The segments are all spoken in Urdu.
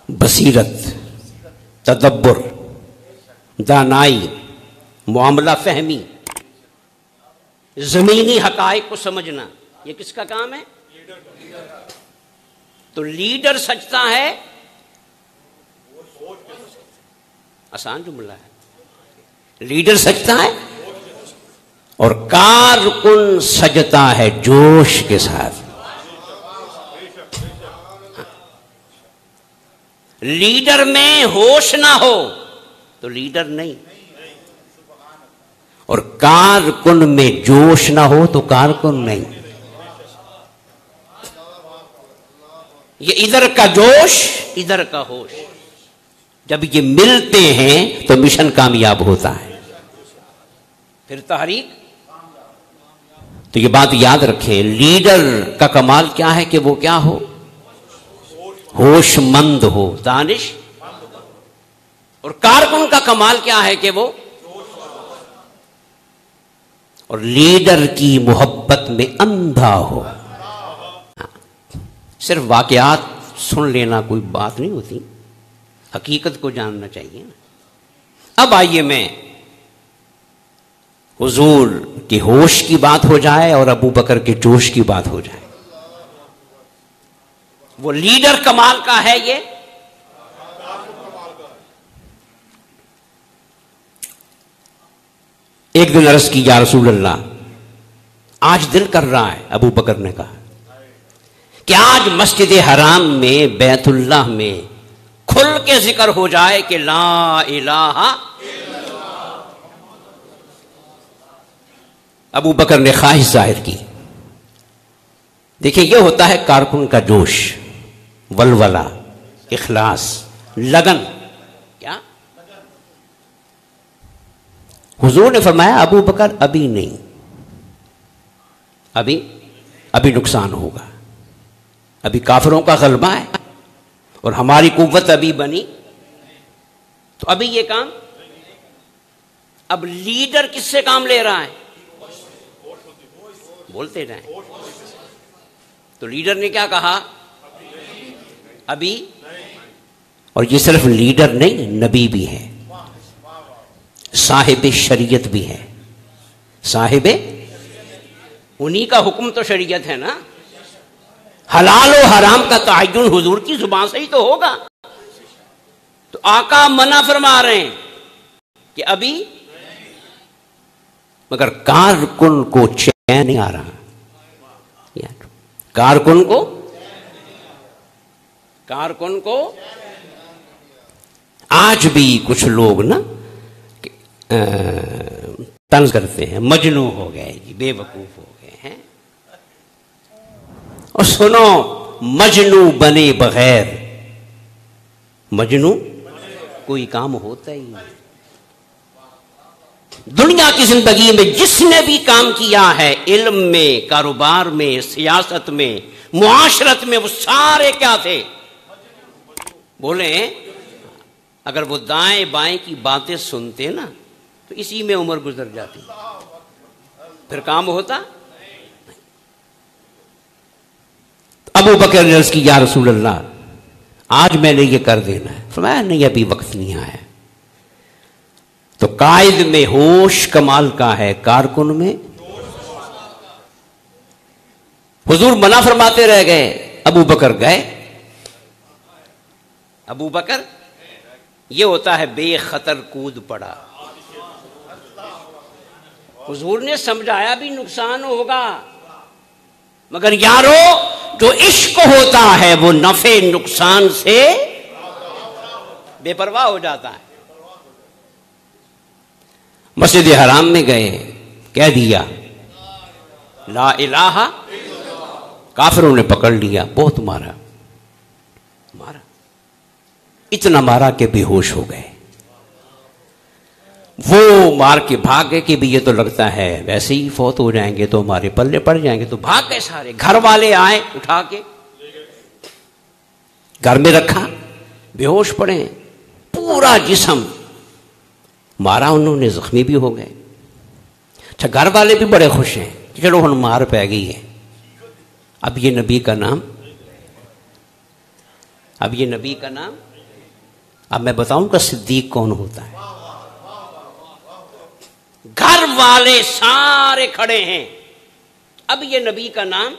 بصیرت، تدبر، دانائی، معاملہ فہمی، زمینی حقائق کو سمجھنا، یہ کس کا کام ہے؟ تو لیڈر سچتا ہے، آسان جملہ ہے، لیڈر سچتا ہے اور کارکن سجتا ہے جوش کے ساتھ۔ لیڈر میں ہوش نہ ہو تو لیڈر نہیں، اور کارکن میں جوش نہ ہو تو کارکن نہیں۔ یہ ادھر کا جوش، ادھر کا ہوش، جب یہ ملتے ہیں تو مشن کامیاب ہوتا ہے، پھر تحریک۔ تو یہ بات یاد رکھیں، لیڈر کا کمال کیا ہے کہ وہ کیا ہو؟ ہوش مند ہو، دانش، اور کارکن کا کمال کیا ہے کہ وہ، اور لیڈر کی محبت میں اندھا ہو۔ صرف واقعات سن لینا کوئی بات نہیں ہوتی، حقیقت کو جاننا چاہیے نا۔ اب آئیے میں حضور کی ہوش کی بات ہو جائے اور ابو بکر کے جوش کی بات ہو جائے۔ وہ لیڈر کمال کا ہے، یہ ایک دن عرض کی، یا رسول اللہ، آج دل کر رہا ہے، ابو بکر نے کہا کہ آج مسجد حرام میں، بیت اللہ میں کھل کے ذکر ہو جائے کہ لا الہ۔ ابو بکر نے خواہش ظاہر کی۔ دیکھیں، یہ ہوتا ہے کارکن کا جوش، ولولہ، اخلاص، لگن۔ کیا؟ حضور نے فرمایا ابو بکر ابھی نہیں، ابھی نقصان ہوگا، ابھی کافروں کا غلبہ ہے اور ہماری قوت ابھی بنی، تو ابھی یہ کام۔ اب لیڈر کس سے کام لے رہا ہے؟ بولتے رہیں۔ تو لیڈر نے کیا کہا؟ ابھی۔ اور یہ صرف لیڈر نہیں، نبی بھی ہے، صاحب شریعت بھی ہے، صاحب، انہی کا حکم تو شریعت ہے نا۔ حلال و حرام کا تعین حضور کی زبان سے ہی تو ہوگا۔ تو آقا منع فرما رہے ہیں کہ ابھی، مگر کارکن کو چین نہیں آ رہا، کارکن کو آج بھی کچھ لوگ نا طنز کرتے ہیں، مجنوں ہو گئے جی، بے وقوف ہو گئے ہیں۔ اور سنو، مجنوں بنے بغیر مجنوں کوئی کام ہوتا ہی نہیں۔ دنیا کی زندگی میں جس نے بھی کام کیا ہے، علم میں، کاروبار میں، سیاست میں، معاشرت میں، وہ سارے کیا تھے؟ بولیں، اگر وہ دائیں بائیں کی باتیں سنتے نا تو اسی میں عمر گزر جاتی، پھر کام ہوتا۔ ابو بکر نے عرض کی، یا رسول اللہ، آج میں نے یہ کر دینا ہے۔ فرمایا نہیں، ابھی وقت نہیں آیا۔ تو قائد میں ہوش کمال کا ہے، کارکن میں۔ حضور منع فرماتے رہ گئے، ابو بکر گئے۔ ابو بکر، یہ ہوتا ہے بے خطر کود پڑا۔ حضور نے سمجھایا بھی نقصان ہوگا، مگر یارو جو عشق ہوتا ہے وہ نفع نقصان سے بے پرواہ ہو جاتا ہے۔ مسجد حرام میں گئے، کہہ دیا لا الہ، کافروں نے پکڑ لیا، بہت مارا، اتنا مارا کہ بے ہوش ہو گئے۔ وہ مار کے بھاگ گئے کہ بھی یہ تو لگتا ہے ویسے ہی فوت ہو جائیں گے تو ہمارے پلے پڑ جائیں گے، تو بھاگ گئے سارے۔ گھر والے آئے، اٹھا کے گھر میں رکھا، بے ہوش پڑے، پورا جسم مارا انہوں نے، زخمی بھی ہو گئے۔ اچھا، گھر والے بھی بڑے خوش ہیں کہ چلو ہن مار پہ گئی ہے، اب یہ نبی کا نام، اب یہ نبی کا نام، اب میں بتاؤں گا صدیق کون ہوتا ہے. گھر والے سارے کھڑے ہیں، اب یہ نبی کا نام،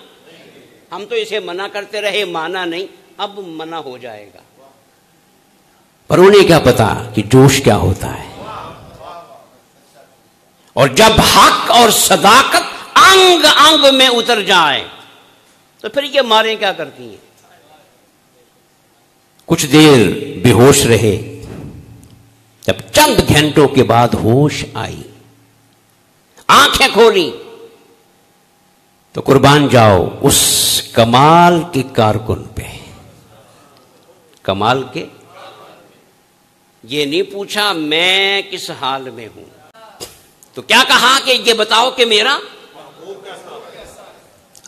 ہم تو اسے منع کرتے رہے، مانا نہیں، اب منع ہو جائے گا. پر انہیں کیا پتا کہ جوش کیا ہوتا ہے. اور جب حق اور صداقت انگ انگ میں اتر جائے تو پھر یہ ماریں کیا کرتی ہیں. کچھ دیر بے ہوش رہے، جب چند گھنٹوں کے بعد ہوش آئی، آنکھیں کھولی، تو قربان جاؤ اس کمال کے کارکن پہ. کمال کے، یہ نہیں پوچھا میں کس حال میں ہوں، تو کیا کہا کہ یہ بتاؤ کہ میرا.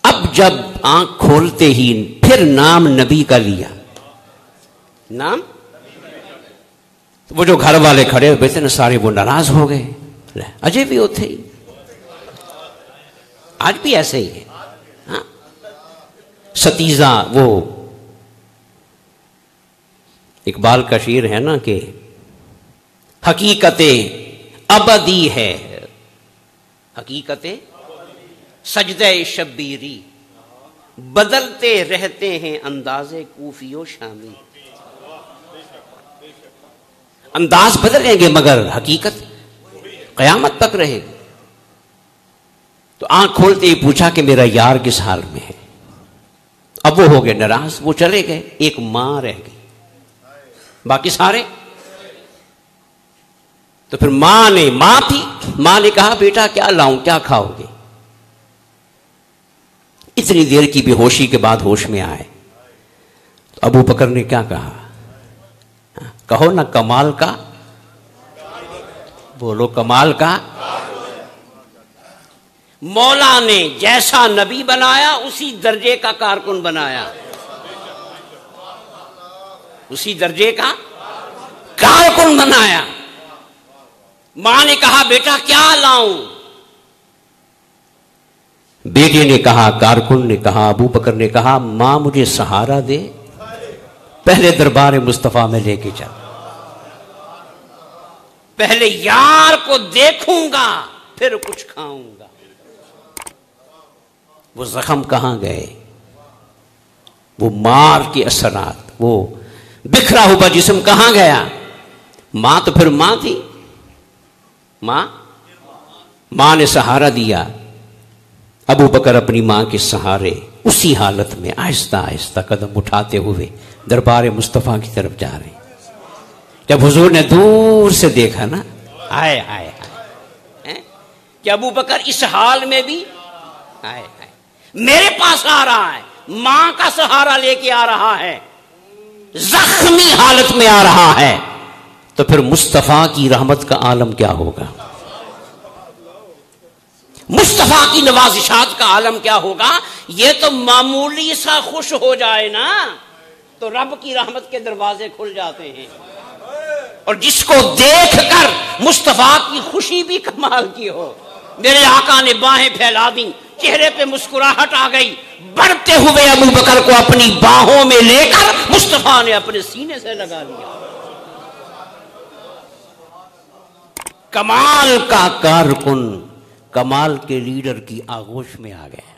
اب جب آنکھ کھولتے ہی پھر نام نبی کا لیا، نام. وہ جو گھر والے کھڑے ہوئے تھے نا سارے، وہ ناراض ہو گئے. اجے بھی ہوتے ہی، آج بھی ایسے ہی ہے. ہاں ستیزہ، وہ اقبال کا شعر ہے نا کہ حقیقت ابدی ہے، حقیقت سجدہ شبیری، بدلتے رہتے ہیں انداز کوفی و شامی. انداز بدلیں گے مگر حقیقت قیامت تک رہے گی. تو آنکھ کھولتے ہی پوچھا کہ میرا یار کس حال میں ہے. اب وہ ہو گئے ناراض، وہ چلے گئے، ایک ماں رہ گئی، باقی سارے. تو پھر ماں تھی، ماں نے کہا بیٹا کیا لاؤں، کیا کھاؤ گے. اتنی دیر کی بے ہوشی کے بعد ہوش میں آئے تو ابو بکر نے کیا کہا، کہو نا کمال کا، بولو کمال کا. مولا نے جیسا نبی بنایا اسی درجے کا کارکن بنایا، اسی درجے کا کارکن بنایا. ماں نے کہا بیٹا کیا لاؤں، بیٹے نے کہا، کارکن نے کہا، ابو بکر نے کہا ماں مجھے سہارا دے، پہلے دربار مصطفیٰ میں لے کے چل، پہلے یار کو دیکھوں گا پھر کچھ کھاؤں گا. وہ زخم کہاں گئے، وہ مار کے اثرات، وہ بکھرا ہوا جسم کہاں گیا. ماں تو پھر ماں تھی، ماں نے سہارا دیا. ابو بکر اپنی ماں کے سہارے اسی حالت میں آہستہ آہستہ قدم اٹھاتے ہوئے دربار مصطفیٰ کی طرف جا رہے ہیں. جب حضور نے دور سے دیکھا نا، آئے آئے آئے کہ ابو بکر اس حال میں بھی آئے آئے میرے پاس آ رہا ہے، ماں کا سہارا لے کے آ رہا ہے، زخمی حالت میں آ رہا ہے، تو پھر مصطفیٰ کی رحمت کا عالم کیا ہوگا، مصطفیٰ کی نوازشات کا عالم کیا ہوگا. یہ تو معمولی سا خوش ہو جائے نا تو رب کی رحمت کے دروازے کھل جاتے ہیں. اور جس کو دیکھ کر مصطفیٰ کی خوشی بھی کمال کی ہو. میرے آقا نے باہیں پھیلا دی، چہرے پہ مسکراہٹ آ گئی، بڑھتے ہوئے ابو بکر کو اپنی باہوں میں لے کر مصطفیٰ نے اپنے سینے سے لگا لیا. کمال کا کارکن کمال کے لیڈر کی آغوش میں آ گئے.